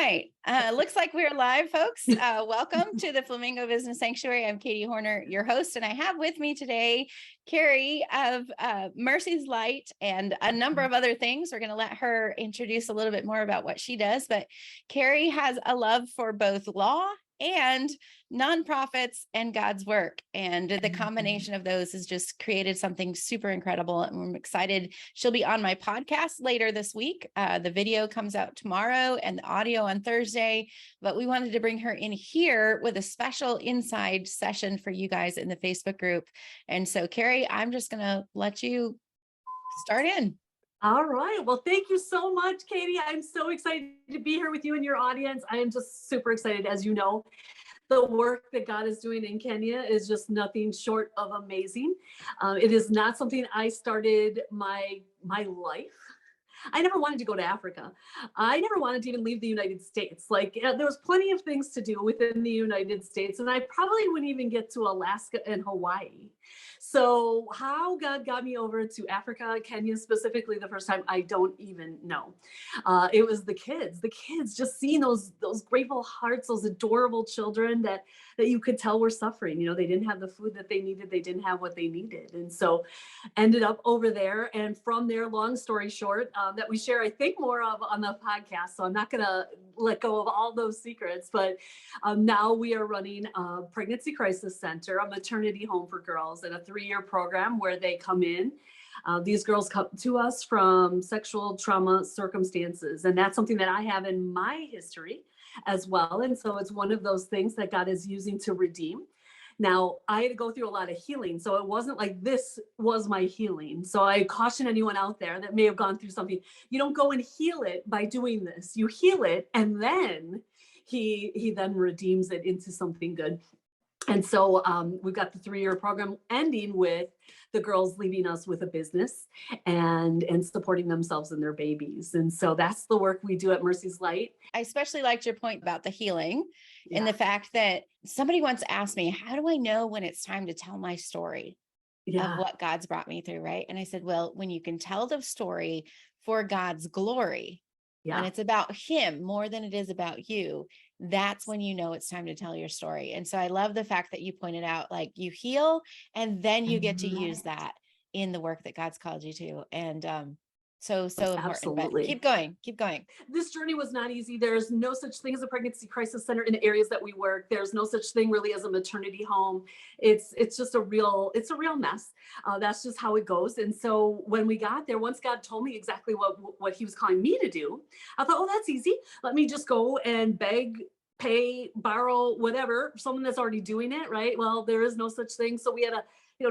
right. Looks like we're live, folks. Welcome to the Flamingo Business Sanctuary. I'm Katie Hornor, your host, and I have with me today Carrie of Mercy's Light and a number of other things. We're going to let her introduce a little bit more about what she does, but Carrie has a love for both law and nonprofits and God's work. And the combination of those has just created something super incredible. And I'm excited. She'll be on my podcast later this week. The video comes out tomorrow and the audio on Thursday, but we wanted to bring her in here with a special inside session for you guys in the Facebook group. And so, Carrie, I'm just going to let you start in. All right. Well, thank you so much, Katie. I'm so excited to be here with you and your audience. I am just super excited. As you know, the work that God is doing in Kenya is just nothing short of amazing. It is not something I started my life. I never wanted to go to Africa. I never wanted to even leave the United States. There was plenty of things to do within the United States, and I probably wouldn't even get to Alaska and Hawaii. So how God got me over to Africa, Kenya specifically the first time, I don't even know. It was the kids, just seeing those grateful hearts, those adorable children that you could tell were suffering. You know, they didn't have the food that they needed. They didn't have what they needed. And so ended up over there. And from there, long story short, that we share, I think, more of on the podcast. So I'm not going to let go of all those secrets, but now we are running a pregnancy crisis center, a maternity home for girls, and a 3-year program where they come in. These girls come to us from sexual trauma circumstances. And that's something that I have in my history as well. And so it's one of those things that God is using to redeem. Now, I had to go through a lot of healing. So it wasn't like this was my healing. So I caution anyone out there that may have gone through something. You don't go and heal it by doing this. You heal it, and then he then redeems it into something good. And so we've got the 3-year program ending with the girls leaving us with a business and supporting themselves and their babies. And so that's the work we do at Mercy's Light. I especially liked your point about the healing and the fact that somebody once asked me, how do I know when it's time to tell my story of what God's brought me through, right? And I said, well, when you can tell the story for God's glory, when it's about him more than it is about you, that's when you know it's time to tell your story. And so I love the fact that you pointed out, like, you heal and then you get to use that in the work that God's called you to. And so important. Absolutely. But keep going. This journey was not easy. There's no such thing as a pregnancy crisis center in the areas that we work. There's no such thing really as a maternity home. It's just a real mess. That's just how it goes. And so when we got there, once God told me exactly what he was calling me to do, I thought, oh, that's easy. Let me just go and beg, pay, borrow, whatever, someone that's already doing it, right? Well, there is no such thing. So we had to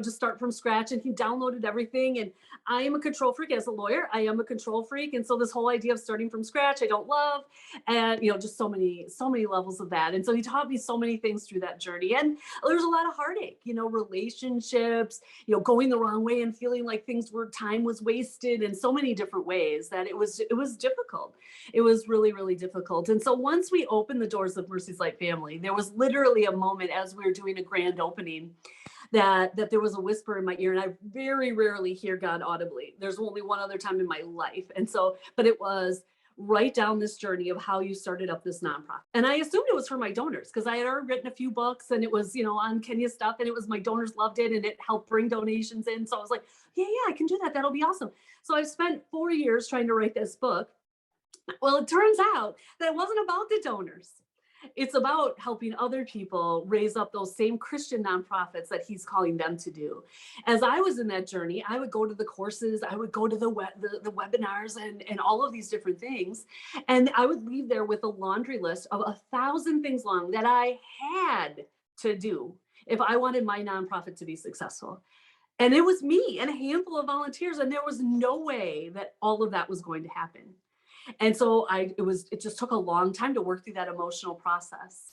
just start from scratch, and he downloaded everything. And I am a control freak as a lawyer. I am a control freak. And so this whole idea of starting from scratch, I don't love, and, just so many levels of that. And so he taught me so many things through that journey. And there's a lot of heartache, relationships, going the wrong way and feeling like time was wasted in so many different ways that it was difficult. It was really, really difficult. And so once we opened the doors of Mercy's Light Family, there was literally a moment as we were doing a grand opening that there was a whisper in my ear, and I very rarely hear God audibly. There's only one other time in my life. And so, but it was right down this journey of how you started up this nonprofit. And I assumed it was for my donors because I had already written a few books, and it was, on Kenya stuff, and it was my donors loved it, and it helped bring donations in. So I was like, yeah, I can do that. That'll be awesome. So I've spent 4 years trying to write this book. Well, it turns out that it wasn't about the donors. It's about helping other people raise up those same Christian nonprofits that he's calling them to do. As I was in that journey, I would go to the courses, I would go to the webinars and all of these different things. And I would leave there with a laundry list of 1,000 things long that I had to do if I wanted my nonprofit to be successful. And it was me and a handful of volunteers. And there was no way that all of that was going to happen. And so it just took a long time to work through that emotional process.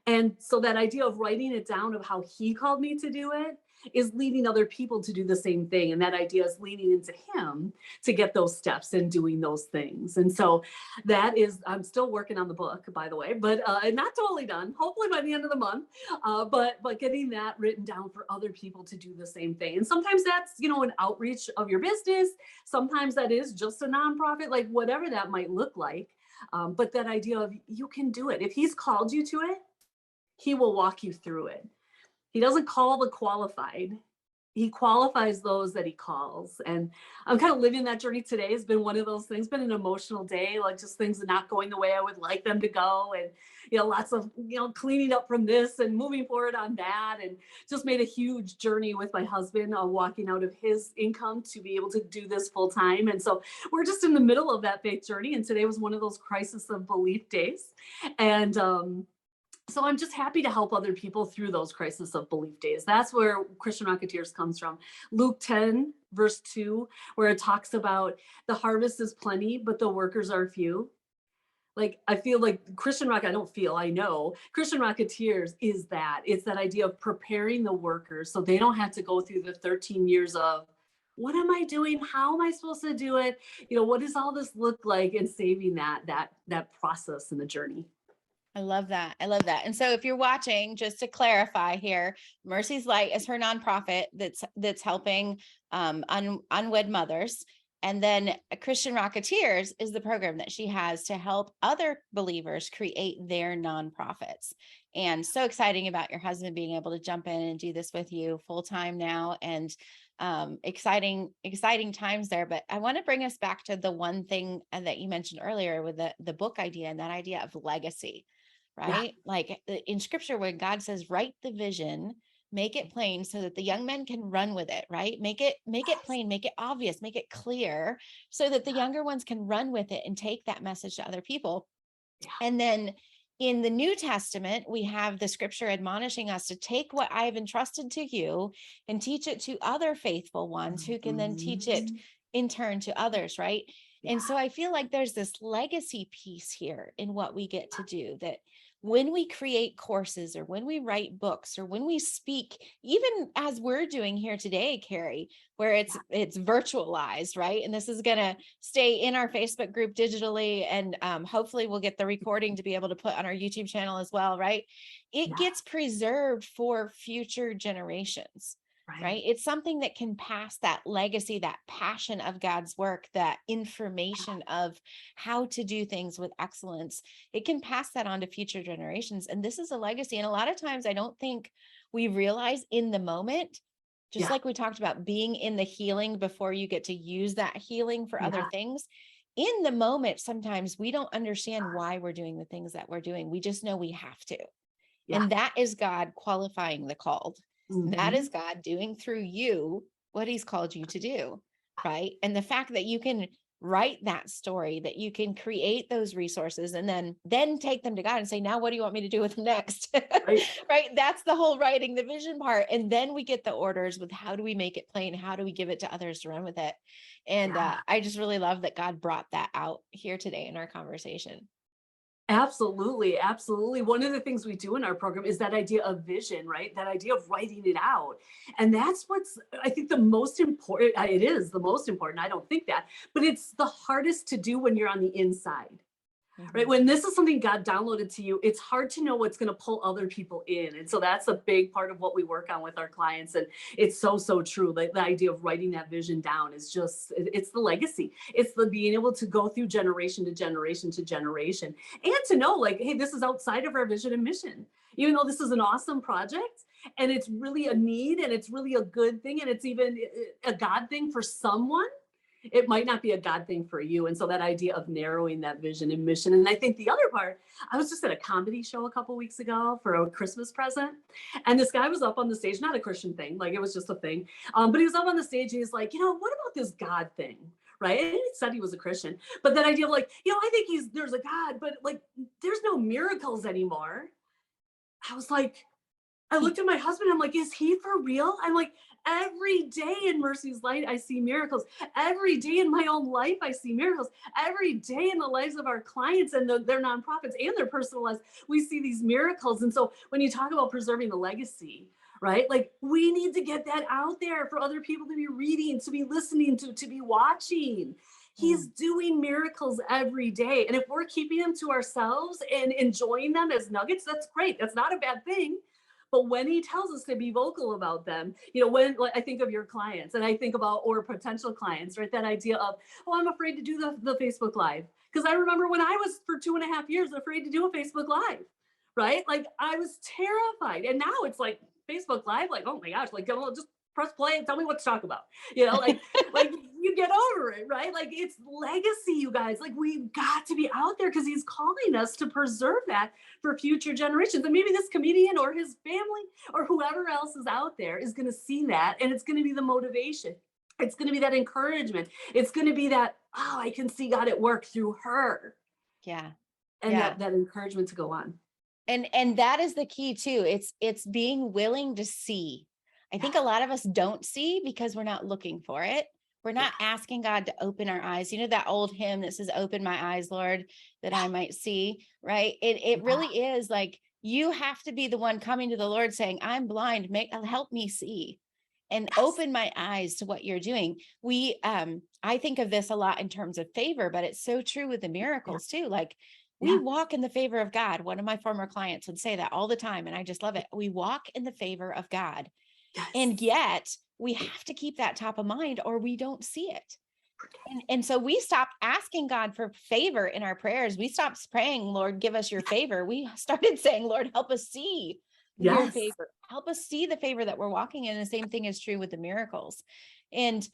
And so that idea of writing it down of how he called me to do it is leading other people to do the same thing. And that idea is leaning into him to get those steps and doing those things. And so I'm still working on the book, by the way, but not totally done, hopefully by the end of the month, but getting that written down for other people to do the same thing. And sometimes that's, an outreach of your business. Sometimes that is just a nonprofit, like whatever that might look like. But that idea of you can do it. If he's called you to it, he will walk you through it. He doesn't call the qualified. He qualifies those that he calls. And I'm kind of living that journey today. Has been one of those things, been an emotional day, like just things not going the way I would like them to go. And, lots of, cleaning up from this and moving forward on that. And just made a huge journey with my husband, walking out of his income to be able to do this full time. And so we're just in the middle of that faith journey. And today was one of those crisis of belief days. And, so I'm just happy to help other people through those crisis of belief days. That's where Christian Rocketeers comes from. Luke 10, verse 2, where it talks about the harvest is plenty, but the workers are few. Like, I feel like I know Christian Rocketeers is that. It's that idea of preparing the workers so they don't have to go through the 13 years of, what am I doing? How am I supposed to do it? What does all this look like? And saving that process in the journey. I love that. I love that. And so if you're watching, just to clarify here, Mercy's Light is her nonprofit that's helping unwed mothers. And then Christian Rocketeers is the program that she has to help other believers create their nonprofits. And so exciting about your husband being able to jump in and do this with you full time now. And exciting times there. But I want to bring us back to the one thing that you mentioned earlier with the book idea, and that idea of legacy. Right? Yeah. Like in scripture, where God says, write the vision, make it plain so that the young men can run with it, right? Make it plain, make it obvious, make it clear so that the younger ones can run with it and take that message to other people. Yeah. And then in the New Testament, we have the scripture admonishing us to take what I've entrusted to you and teach it to other faithful ones who can then teach it in turn to others, right? Yeah. And so I feel like there's this legacy piece here in what we get to do, that when we create courses or when we write books or when we speak, even as we're doing here today, Carrie, where it's virtualized, right? And this is going to stay in our Facebook group digitally. And hopefully we'll get the recording to be able to put on our YouTube channel as well, right? It gets preserved for future generations. Right? It's something that can pass that legacy, that passion of God's work, that information of how to do things with excellence. It can pass that on to future generations. And this is a legacy. And a lot of times I don't think we realize in the moment, just like we talked about being in the healing before you get to use that healing for other things. In the moment, sometimes we don't understand why we're doing the things that we're doing. We just know we have to. And that is God qualifying the called. Mm-hmm. That is God doing through you what he's called you to do, right? And the fact that you can write that story, that you can create those resources and then take them to God and say, now what do you want me to do with them next? Right? That's the whole writing the vision part. And then we get the orders with how do we make it plain? How do we give it to others to run with it? And I just really love that God brought that out here today in our conversation. Absolutely. Absolutely. One of the things we do in our program is that idea of vision, right? That idea of writing it out. And that's what's, I think, the most important. It is the most important. I don't think that, but it's the hardest to do when you're on the inside. Right? When this is something God downloaded to you, it's hard to know what's going to pull other people in. And so that's a big part of what we work on with our clients. And it's so true. Like the idea of writing that vision down is just, it's the legacy. It's the being able to go through generation to generation to generation and to know like, hey, this is outside of our vision and mission. Even though this is an awesome project and it's really a need and it's really a good thing and it's even a God thing for someone, it might not be a God thing for you. And so that idea of narrowing that vision and mission. And I think the other part, I was just at a comedy show a couple of weeks ago for a Christmas present. And this guy was up on the stage, not a Christian thing, like it was just a thing. But he was up on the stage and he's like, what about this God thing? Right. And he said he was a Christian, but that idea of like, I think there's a God, but like, there's no miracles anymore. I was like, I looked at my husband, I'm like, is he for real? I'm like, every day in Mercy's Light, I see miracles. Every day in my own life, I see miracles. Every day in the lives of our clients and their nonprofits and their personal lives, we see these miracles. And so when you talk about preserving the legacy, right? Like we need to get that out there for other people to be reading, to be listening to be watching. He's doing miracles every day. And if we're keeping them to ourselves and enjoying them as nuggets, that's great. That's not a bad thing. But when he tells us to be vocal about them, when like, I think of your clients and I think about or potential clients, right? That idea of, I'm afraid to do the Facebook Live. Because I remember when I was for 2.5 years afraid to do a Facebook Live, right? Like I was terrified. And now it's like Facebook Live, like, oh my gosh, like just press play and tell me what to talk about. Like you get over it, right? Like it's legacy, you guys. Like we've got to be out there because he's calling us to preserve that for future generations. And maybe this comedian or his family or whoever else is out there is going to see that, and it's going to be the motivation. It's going to be that encouragement. It's going to be that, oh, I can see God at work through her. Yeah. And that encouragement to go on. And that is the key too. It's being willing to see. I think a lot of us don't see because we're not looking for it. We're not asking God to open our eyes. You know, that old hymn that says, open my eyes, Lord, that I might see, right? It really is like, you have to be the one coming to the Lord saying, I'm blind, help me see and open my eyes to what you're doing. I think of this a lot in terms of favor, but it's so true with the miracles too. Like we walk in the favor of God. One of my former clients would say that all the time. And I just love it. We walk in the favor of God. Yes. And yet we have to keep that top of mind or we don't see it. And so we stopped asking God for favor in our prayers. We stopped praying, Lord, give us your favor. We started saying, Lord, help us see your favor. Help us see the favor that we're walking in. The same thing is true with the miracles. And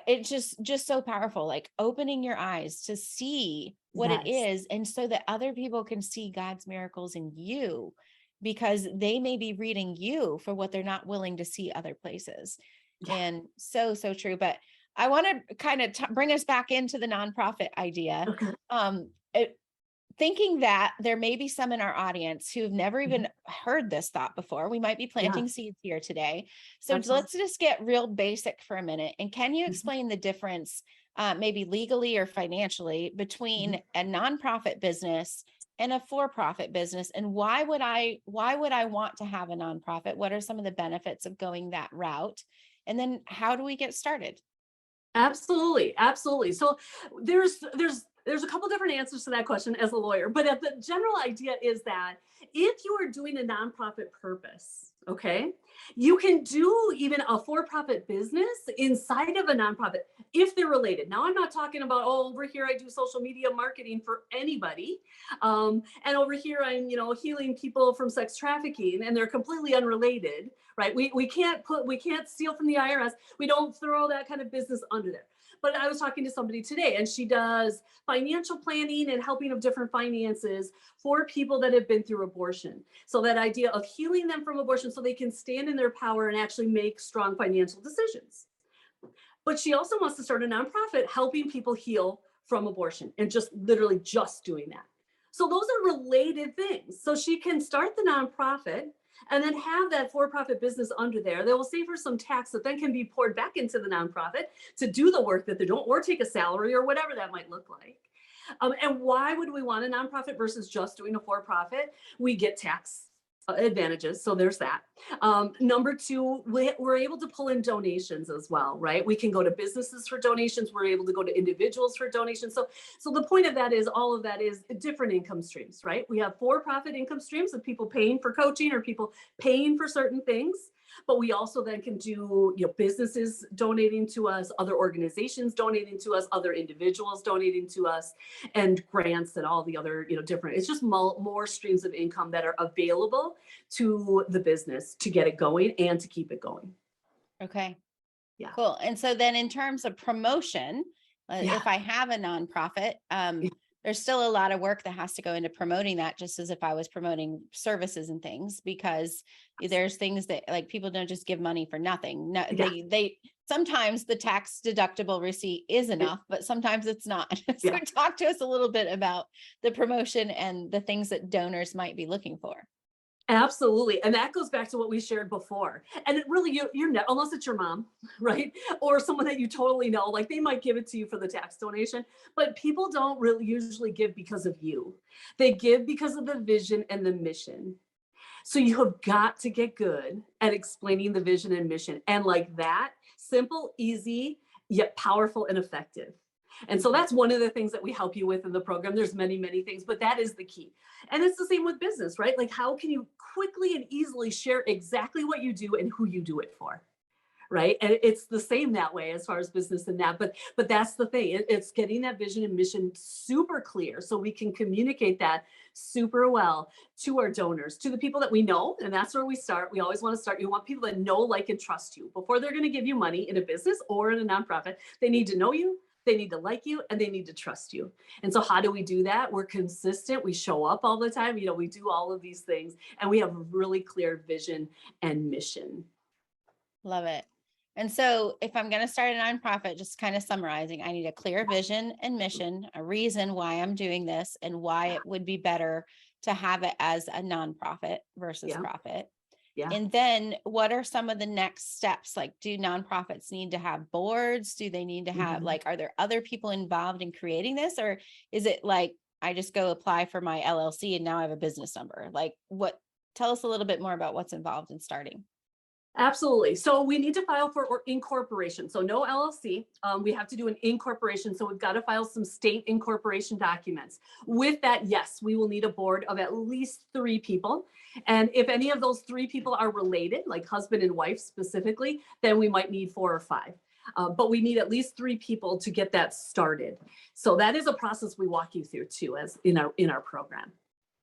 it's just so powerful, like opening your eyes to see what it is. And so that other people can see God's miracles in you, because they may be reading you for what they're not willing to see other places. And so true. But I want to kind of bring us back into the nonprofit idea. Thinking that there may be some in our audience who've never even heard this thought before. We might be planting seeds here today. So let's just get real basic for a minute. And can you explain the difference, maybe legally or financially, between a nonprofit business and a for-profit business? And why would I want to have a nonprofit? What are some of the benefits of going that route? And then how do we get started? Absolutely. So there's a couple different answers to that question as a lawyer, but the general idea is that if you are doing a nonprofit purpose, okay, you can do even a for-profit business inside of a nonprofit if they're related. Now, I'm not talking about, over here I do social media marketing for anybody, and over here I'm, healing people from sex trafficking, and they're completely unrelated, right? We can't steal from the IRS. We don't throw that kind of business under there. But I was talking to somebody today, and she does financial planning and helping of different finances for people that have been through abortion. So that idea of healing them from abortion so they can stand in their power and actually make strong financial decisions. But she also wants to start a nonprofit helping people heal from abortion and just literally just doing that. So those are related things. So she can start the nonprofit and then have that for-profit business under there. They will save her some tax that then can be poured back into the nonprofit to do the work that they're doing, or take a salary or whatever that might look like. And why would we want a nonprofit versus just doing a for-profit? We get tax advantages. So there's that. Number two, we're able to pull in donations as well, right? We can go to businesses for donations. We're able to go to individuals for donations. So the point of that is all of that is different income streams, right? We have for-profit income streams of people paying for coaching or people paying for certain things. But we also then can do, businesses donating to us, other organizations donating to us, other individuals donating to us, and grants and all the other, different. It's just more streams of income that are available to the business to get it going and to keep it going. Okay. Yeah. Cool. And so then in terms of promotion, if I have a nonprofit, there's still a lot of work that has to go into promoting that, just as if I was promoting services and things, because there's things that like people don't just give money for nothing. No, they sometimes the tax deductible receipt is enough, but sometimes it's not. So talk to us a little bit about the promotion and the things that donors might be looking for. Absolutely. And that goes back to what we shared before. And it really, you're not, unless it's your mom, right? Or someone that you totally know, like they might give it to you for the tax donation, but people don't really usually give because of you. They give because of the vision and the mission. So you have got to get good at explaining the vision and mission. And like that, simple, easy, yet powerful and effective. And so that's one of the things that we help you with in the program. There's many, many things, but that is the key. And it's the same with business, right? Like how can you quickly and easily share exactly what you do and who you do it for, right? And it's the same that way as far as business and that, but that's the thing. It's getting that vision and mission super clear so we can communicate that super well to our donors, to the people that we know. And that's where we start. We always want to start. You want people that know, like, and trust you before they're going to give you money in a business or in a nonprofit. They need to know you, they need to like you, and they need to trust you. And so how do we do that? We're consistent. We show up all the time. We do all of these things, and we have a really clear vision and mission. Love it. And so if I'm going to start a nonprofit, just kind of summarizing, I need a clear vision and mission, a reason why I'm doing this and why it would be better to have it as a nonprofit versus profit. Yeah. And then what are some of the next steps? Like, do nonprofits need to have boards? Do they need to have, like, are there other people involved in creating this? Or is it like, I just go apply for my LLC and now I have a business number? Like, tell us a little bit more about what's involved in starting. Absolutely. So we need to file for incorporation. So no LLC. We have to do an incorporation. So we've got to file some state incorporation documents. With that, yes, we will need a board of at least 3 people. And if any of those 3 people are related, like husband and wife specifically, then we might need 4 or 5. But we need at least 3 people to get that started. So that is a process we walk you through too, as in our program.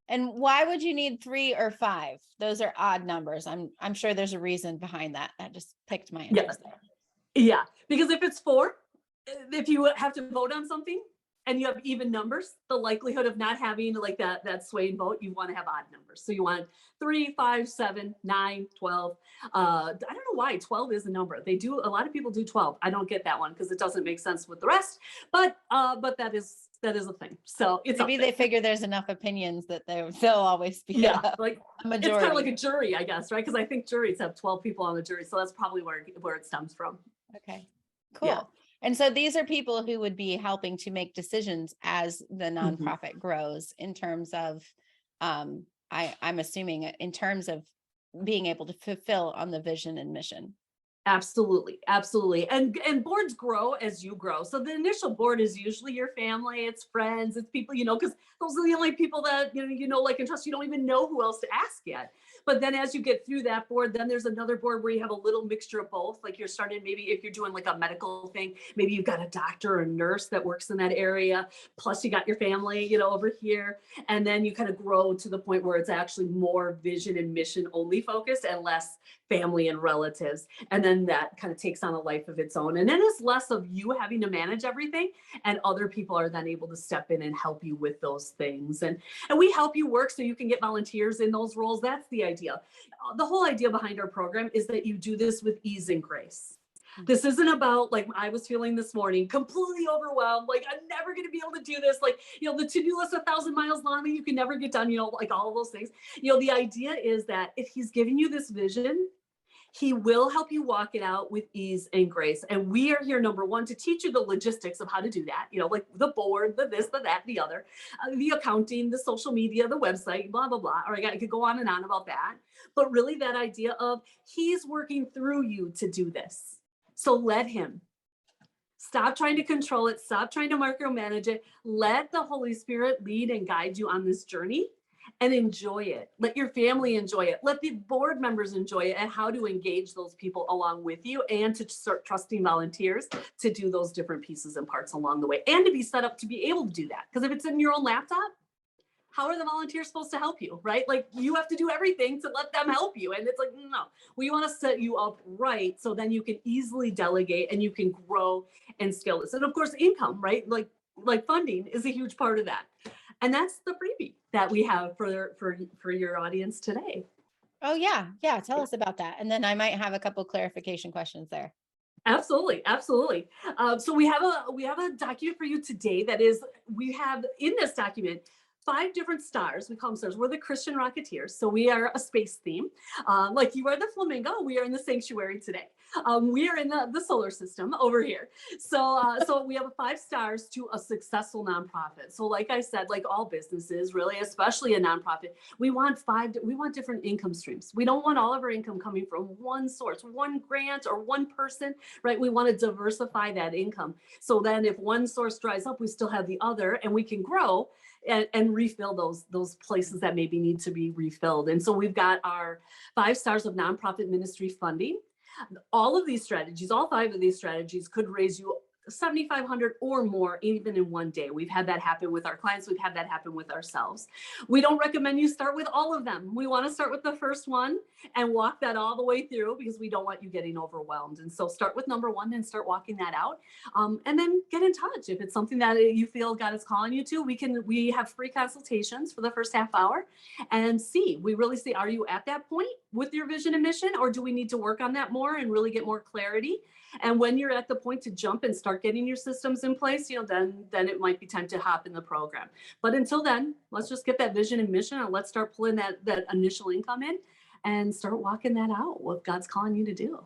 And why would you need 3 or 5? Those are odd numbers. I'm sure there's a reason behind that. That just piqued my interest there. Yeah, because if it's 4, if you have to vote on something and you have even numbers, the likelihood of not having like that swaying vote, you want to have odd numbers. So you want 3, 5, 7, 9, 12. I don't know why 12 is a number. A lot of people do 12. I don't get that one because it doesn't make sense with the rest. But that is a thing. So it's maybe they figure there's enough opinions that they'll always be like a majority. It's kind of like a jury, I guess, right? Because I think juries have 12 people on the jury, so that's probably where it stems from. Okay, cool. Yeah. And so these are people who would be helping to make decisions as the nonprofit grows in terms of, I'm assuming in terms of being able to fulfill on the vision and mission. Absolutely. Absolutely. And boards grow as you grow. So the initial board is usually your family, it's friends, it's people, because those are the only people that, like and trust. You don't even know who else to ask yet. But then as you get through that board, then there's another board where you have a little mixture of both. Like you're starting, maybe if you're doing like a medical thing, maybe you've got a doctor or a nurse that works in that area. Plus you got your family, over here. And then you kind of grow to the point where it's actually more vision and mission only focused and less family and relatives. And then that kind of takes on a life of its own. And then it's less of you having to manage everything, and other people are then able to step in and help you with those things. And we help you work so you can get volunteers in those roles. That's the idea. The whole idea behind our program is that you do this with ease and grace. This isn't about, like I was feeling this morning, completely overwhelmed, like I'm never going to be able to do this. Like, the to-do list 1,000 miles long that you can never get done, like all of those things. The idea is that if he's giving you this vision, he will help you walk it out with ease and grace. And we are here, number one, to teach you the logistics of how to do that, like the board, the this, the that, the other, the accounting, the social media, the website, blah, blah, blah. Or I could go on and on about that. But really that idea of he's working through you to do this. So let him. Stop trying to control it. Stop trying to micromanage it. Let the Holy Spirit lead and guide you on this journey. And enjoy it. Let your family enjoy it. Let the board members enjoy it, and how to engage those people along with you, and to start trusting volunteers to do those different pieces and parts along the way, and to be set up to be able to do that. Because if it's in your own laptop, how are the volunteers supposed to help you, right? Like you have to do everything to let them help you. And it's like, no, we want to set you up right so then you can easily delegate and you can grow and scale this. And of course, income, right? Like funding is a huge part of that. And that's the freebie that we have for your audience today. Oh, yeah. Yeah. Tell us about that. And then I might have a couple clarification questions there. Absolutely. Absolutely. So we have a document for you today that is, we have in this document 5 different stars. We call them stars. We're the Christian Rocketeers. So we are a space theme. Like you are the flamingo, we are in the sanctuary today. We are in the solar system over here. So we have 5 stars to a successful nonprofit. So like I said, like all businesses, really, especially a nonprofit, we want different income streams. We don't want all of our income coming from one source, one grant or one person, right? We want to diversify that income. So then if one source dries up, we still have the other, and we can grow and refill those places that maybe need to be refilled. And so we've got our 5 stars of nonprofit ministry funding. All of these strategies, all 5 of these strategies could raise you 7,500 or more even in one day. We've had that happen with our clients. We've had that happen with ourselves. We don't recommend you start with all of them. We want to start with the first one and walk that all the way through, because we don't want you getting overwhelmed. And so start with number 1 and start walking that out. And then get in touch. If it's something that you feel God is calling you to, we have free consultations for the first half hour and we really see, are you at that point with your vision and mission, or do we need to work on that more and really get more clarity? And when you're at the point to jump and start getting your systems in place, then it might be time to hop in the program. But until then, let's just get that vision and mission, and let's start pulling that initial income in and start walking that out, what God's calling you to do.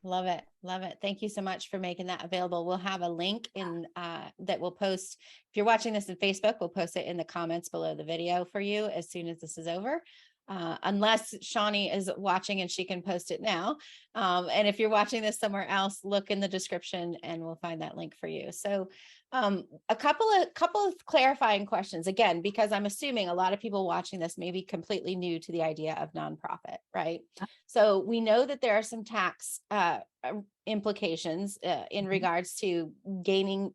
Love it. Love it. Thank you so much for making that available. We'll have a link in that we'll post. If you're watching this in Facebook, we'll post it in the comments below the video for you as soon as this is over. Unless Shawnee is watching and she can post it now. And if you're watching this somewhere else, look in the description and we'll find that link for you. So a couple of clarifying questions, again, because I'm assuming a lot of people watching this may be completely new to the idea of nonprofit, right? So we know that there are some tax implications in regards to gaining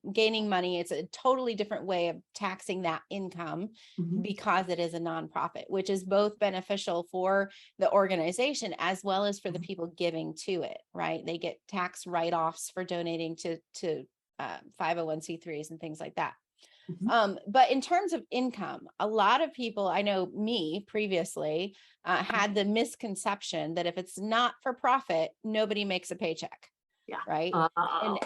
money. It's a totally different way of taxing that income because it is a nonprofit, which is both beneficial for the organization as well as for the people giving to it, right? They get tax write-offs for donating to 501c3s and things like that. But in terms of income, a lot of people, I know me previously, had the misconception that if it's not for profit, nobody makes a paycheck. Yeah. Right.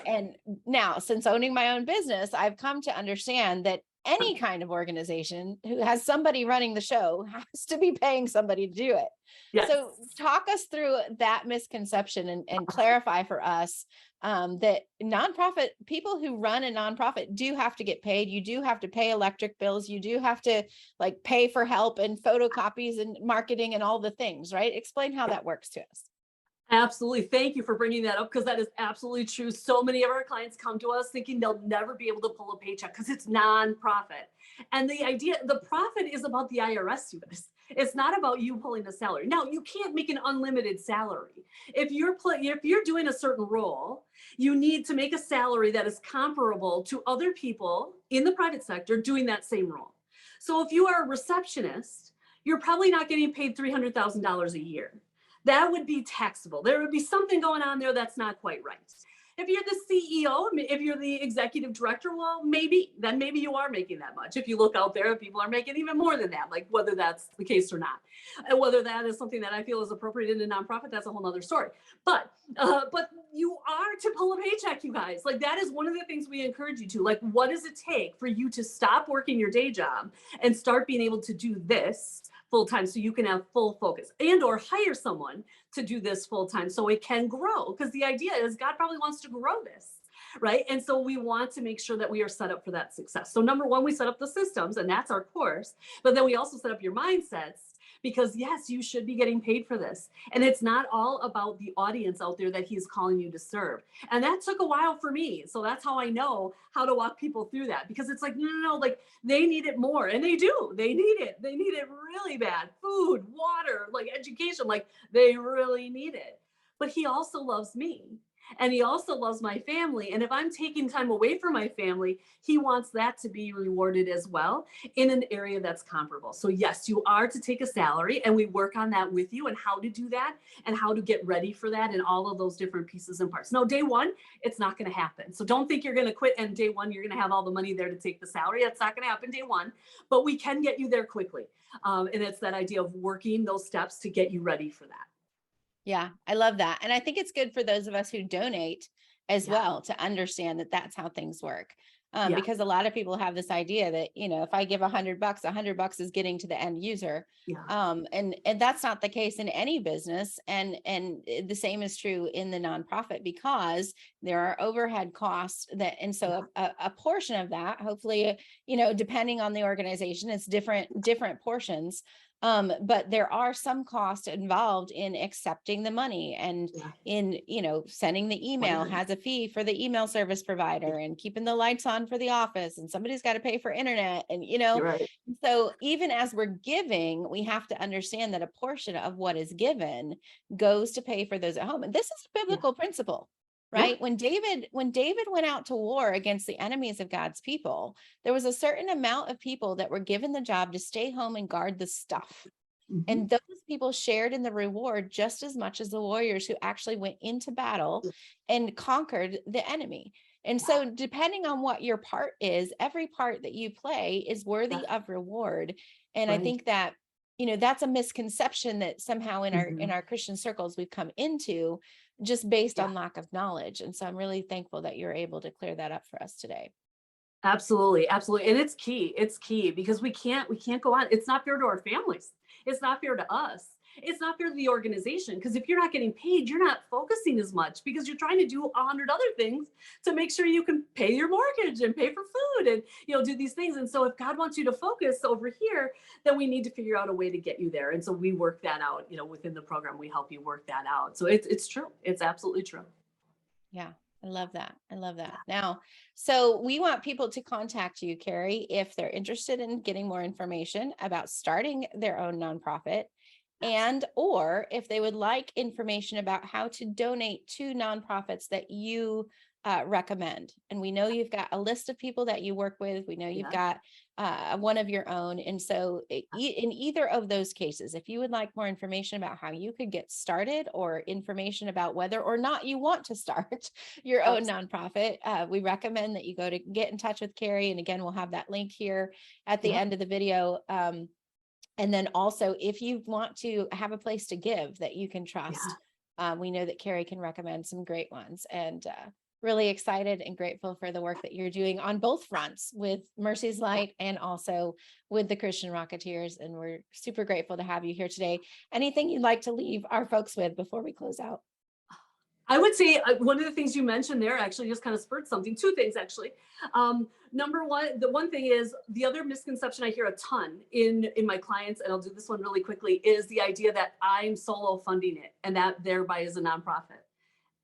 And now, since owning my own business, I've come to understand that any kind of organization who has somebody running the show has to be paying somebody to do it. Yes. So talk us through that misconception and clarify for us that nonprofit people who run a nonprofit do have to get paid. You do have to pay electric bills. You do have to pay for help and photocopies and marketing and all the things, right? Explain how that works to us. Absolutely. Thank you for bringing that up, because that is absolutely true. So many of our clients come to us thinking they'll never be able to pull a paycheck because it's nonprofit. And the profit is about the IRS, you guys. It's not about you pulling a salary. Now, you can't make an unlimited salary. If you're doing a certain role, you need to make a salary that is comparable to other people in the private sector doing that same role. So if you are a receptionist, you're probably not getting paid $300,000 a year. That would be taxable. There would be something going on there that's not quite right. If you're the CEO, if you're the executive director, well, maybe you are making that much. If you look out there, people are making even more than that, whether that's the case or not. And whether that is something that I feel is appropriate in a nonprofit, that's a whole nother story. But you are to pull a paycheck, you guys. That is one of the things we encourage you to. What does it take for you to stop working your day job and start being able to do this full time, so you can have full focus, and or hire someone to do this full time so it can grow? Because the idea is God probably wants to grow this, right? And so we want to make sure that we are set up for that success. So number 1, we set up the systems, and that's our course. But then we also set up your mindsets, because yes, you should be getting paid for this. And it's not all about the audience out there that he's calling you to serve. And that took a while for me. So that's how I know how to walk people through that, because it's no, they need it more. And they do. They need it. They need it really bad. Food, water, education, they really need it. But he also loves me. And he also loves my family. And if I'm taking time away from my family, he wants that to be rewarded as well in an area that's comparable. So yes, you are to take a salary, and we work on that with you and how to do that and how to get ready for that and all of those different pieces and parts. No, day one, it's not going to happen. So don't think you're going to quit and day one, you're going to have all the money there to take the salary. That's not going to happen day one, but we can get you there quickly. And it's that idea of working those steps to get you ready for that. Yeah, I love that. And I think it's good for those of us who donate as well to understand that that's how things work. Because a lot of people have this idea that, if I give $100, $100 is getting to the end user. And that's not the case in any business. And the same is true in the nonprofit, because there are overhead costs and so a portion of that, hopefully, depending on the organization, it's different portions. But there are some costs involved in accepting the money, and Yeah. in, sending the email has a fee for the email service provider, and keeping the lights on for the office, and somebody's got to pay for internet. And, You're right. so even as we're giving, we have to understand that a portion of what is given goes to pay for those at home. And this is a biblical principle, right? Yeah. When David went out to war against the enemies of God's people, there was a certain amount of people that were given the job to stay home and guard the stuff. Mhm. And those people shared in the reward just as much as the warriors who actually went into battle and conquered the enemy. And so depending on what your part is, every part that you play is worthy of reward. And I Right. think that, that's a misconception that somehow in Mhm. our Christian circles we've come into, just based Yeah. on lack of knowledge. And so I'm really thankful that you're able to clear that up for us today. Absolutely, absolutely. And it's key. It's key because we can't go on. It's not fair to our families. It's not fair to us. It's not fair to the organization because if you're not getting paid, you're not focusing as much because you're trying to do 100 other things to make sure you can pay your mortgage and pay for food and do these things. And so if God wants you to focus over here, then we need to figure out a way to get you there. And so we work that out, within the program, we help you work that out. So it's true. It's absolutely true. Yeah, I love that. I love that. Now, so we want people to contact you, Carrie, if they're interested in getting more information about starting their own nonprofit, and or if they would like information about how to donate to nonprofits that you recommend. And we know you've got a list of people that you work with. We know you've Yeah. got one of your own. And so in either of those cases, if you would like more information about how you could get started, or information about whether or not you want to start your own nonprofit, we recommend that you go to get in touch with Carrie. And again, we'll have that link here at the Yeah. end of the video. And then also, if you want to have a place to give that you can trust, we know that Carrie can recommend some great ones. And really excited and grateful for the work that you're doing on both fronts with Mercy's Light and also with the Christian Rocketeers. And we're super grateful to have you here today. Anything you'd like to leave our folks with before we close out? I would say one of the things you mentioned there actually just kind of spurred something. Two things, actually. Number one, the one thing is the other misconception I hear a ton in my clients, and I'll do this one really quickly, is the idea that I'm solo funding it and that thereby is a nonprofit.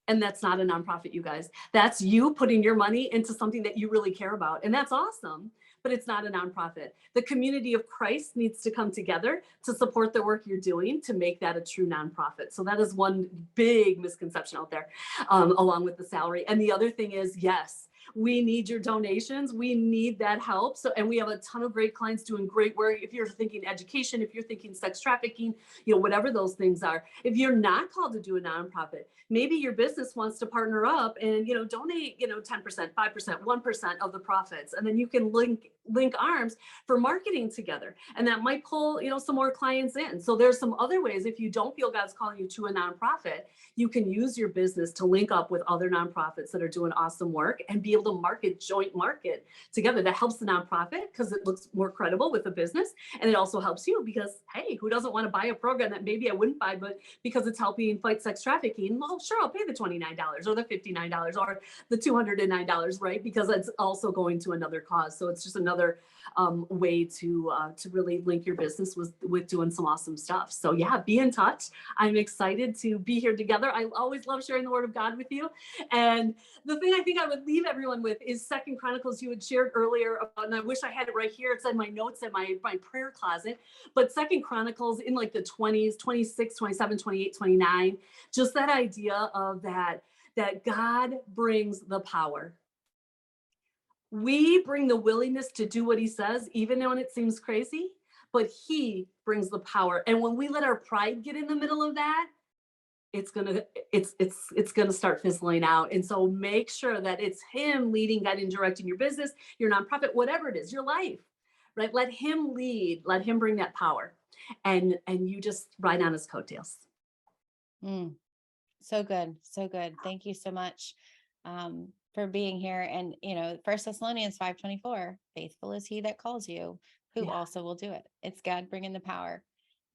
And that's not a nonprofit, you guys. That's you putting your money into something that you really care about. And that's awesome, but it's not a nonprofit. The community of Christ needs to come together to support the work you're doing to make that a true nonprofit. So that is one big misconception out there, along with the salary. And the other thing is, yes, we need your donations. We need that help. So, and we have a ton of great clients doing great work. If you're thinking education, if you're thinking sex trafficking, whatever those things are, if you're not called to do a nonprofit, maybe your business wants to partner up and, donate, 10%, 5%, 1% of the profits. And then you can link arms for marketing together. And that might pull, some more clients in. So there's some other ways. If you don't feel God's calling you to a nonprofit, you can use your business to link up with other nonprofits that are doing awesome work and be able to joint market together. That helps the nonprofit because it looks more credible with the business. And it also helps you because, hey, who doesn't want to buy a program that maybe I wouldn't buy, but because it's helping fight sex trafficking, well, sure, I'll pay the $29 or the $59 or the $209, right? Because it's also going to another cause. So it's just another way to really link your business with doing some awesome stuff. So yeah, be in touch. I'm excited to be here together. I always love sharing the word of God with you. And the thing I think I would leave everyone with is 2 Chronicles you had shared earlier about, and I wish I had it right here. It's in my notes in my prayer closet, but 2 Chronicles in like the 20s, 26, 27, 28, 29, just that idea of that God brings the power. We bring the willingness to do what he says, even when it seems crazy, but he brings the power. And when we let our pride get in the middle of that, it's gonna start fizzling out. And so make sure that it's him leading, guiding, directing your business, your nonprofit, whatever it is, your life, right? Let him lead, let him bring that power, and you just ride on his coattails. So good. So good. Thank you so much for being here. And, 1 Thessalonians 5:24, faithful is he that calls you, who also will do it. It's God bringing the power.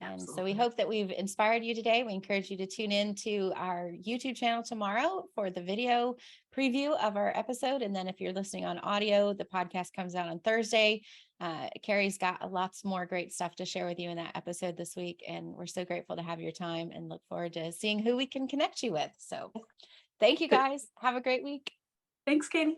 And so we hope that we've inspired you today. We encourage you to tune in to our YouTube channel tomorrow for the video preview of our episode. And then if you're listening on audio, the podcast comes out on Thursday. Carrie's got lots more great stuff to share with you in that episode this week. And we're so grateful to have your time and look forward to seeing who we can connect you with. So thank you guys. Have a great week. Thanks, Katie.